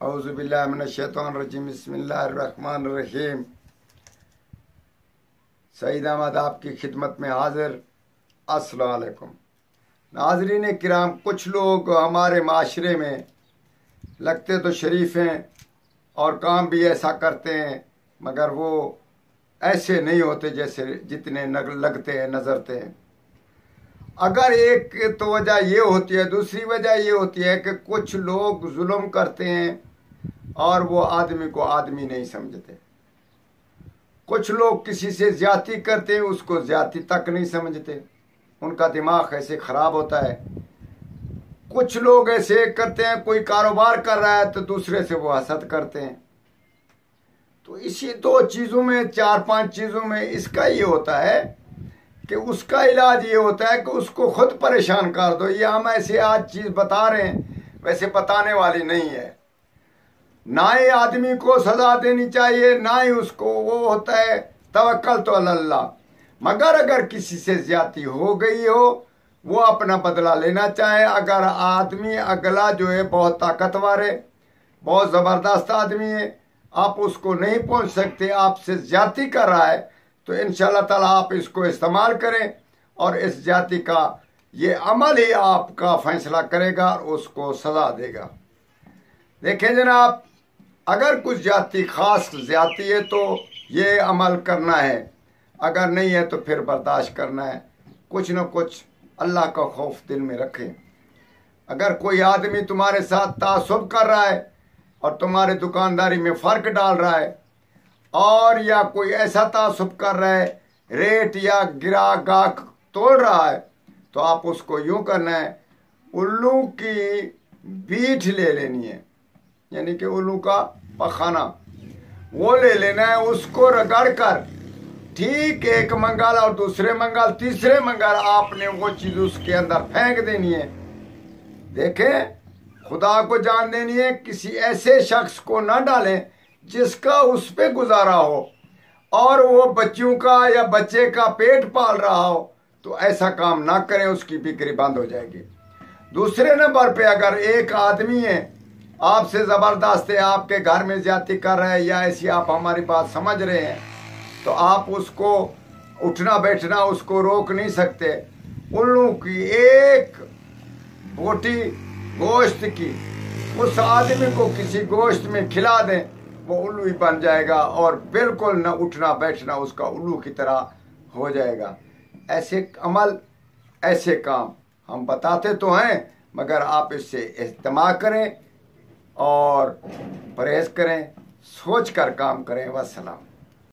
औज़ुबिल्लाहि मिनश्शैतानिर्रजीम बिस्मिल्लाहिर्रहमानिर्रहीम। सईद अहमद आपकी खिदमत में हाजिर। अस्सलाम वालेकुम नाज़रीन किराम। कुछ लोग हमारे माशरे में लगते तो शरीफ हैं और काम भी ऐसा करते हैं, मगर वो ऐसे नहीं होते जैसे जितने लगते हैं, नजरते हैं। अगर एक तो वजह ये होती है, दूसरी वजह ये होती है कि कुछ लोग जुल्म करते हैं और वो आदमी को आदमी नहीं समझते। कुछ लोग किसी से ज्यादती करते हैं, उसको ज्यादती तक नहीं समझते, उनका दिमाग ऐसे खराब होता है। कुछ लोग ऐसे करते हैं, कोई कारोबार कर रहा है तो दूसरे से वो हसद करते हैं। तो इसी दो चीजों में, चार पांच चीजों में इसका ये होता है कि उसका इलाज ये होता है कि उसको खुद परेशान कर दो। ये हम ऐसे आज चीज बता रहे हैं, वैसे बताने वाली नहीं है। ना ही आदमी को सजा देनी चाहिए, ना ही उसको, वो होता है तवक्कल तो अल्लाह। मगर अगर किसी से ज्यादती हो गई हो, वो अपना बदला लेना चाहे। अगर आदमी अगला जो है बहुत ताकतवर है, बहुत जबरदस्त आदमी है, आप उसको नहीं पहुंच सकते, आपसे ज्यादती कर रहा है, तो इंशाअल्लाह ताला आप इसको इस्तेमाल करें और इस ज्यादती का ये अमल ही आपका फैसला करेगा और उसको सजा देगा। देखें जनाब, अगर कुछ ज्यादती, खास ज्यादती है तो ये अमल करना है, अगर नहीं है तो फिर बर्दाश्त करना है। कुछ न कुछ अल्लाह का खौफ दिल में रखें। अगर कोई आदमी तुम्हारे साथ तासुब कर रहा है और तुम्हारी दुकानदारी में फर्क डाल रहा है, और या कोई ऐसा तासुब कर रहा है, रेट या गिरा गाहक तोड़ रहा है, तो आप उसको यूं करना है, उल्लू की बीठ ले लेनी है, यानी कि उल्लू का पखाना वो ले लेना है। उसको रगड़ कर ठीक एक मंगल और दूसरे मंगल, तीसरे मंगल आपने वो चीज उसके अंदर फेंक देनी है। देखें, खुदा को जान देनी है, किसी ऐसे शख्स को ना डालें जिसका उस पे गुजारा हो और वो बच्चों का या बच्चे का पेट पाल रहा हो, तो ऐसा काम ना करें, उसकी बिक्री बंद हो जाएगी। दूसरे नंबर पे, अगर एक आदमी है आपसे जबरदस्त है, आपके घर में ज्यादती कर रहा है, या ऐसी आप हमारी बात समझ रहे हैं, तो आप उसको उठना बैठना उसको रोक नहीं सकते। उल्लू की एक बोटी गोश्त की उस आदमी को किसी गोश्त में खिला दें, वो उल्लू ही बन जाएगा और बिल्कुल न उठना बैठना उसका उल्लू की तरह हो जाएगा। ऐसे अमल, ऐसे काम हम बताते तो हैं, मगर आप इससे इस्तेमाल करें और परहेज करें, सोच कर काम करें। वस्सलाम।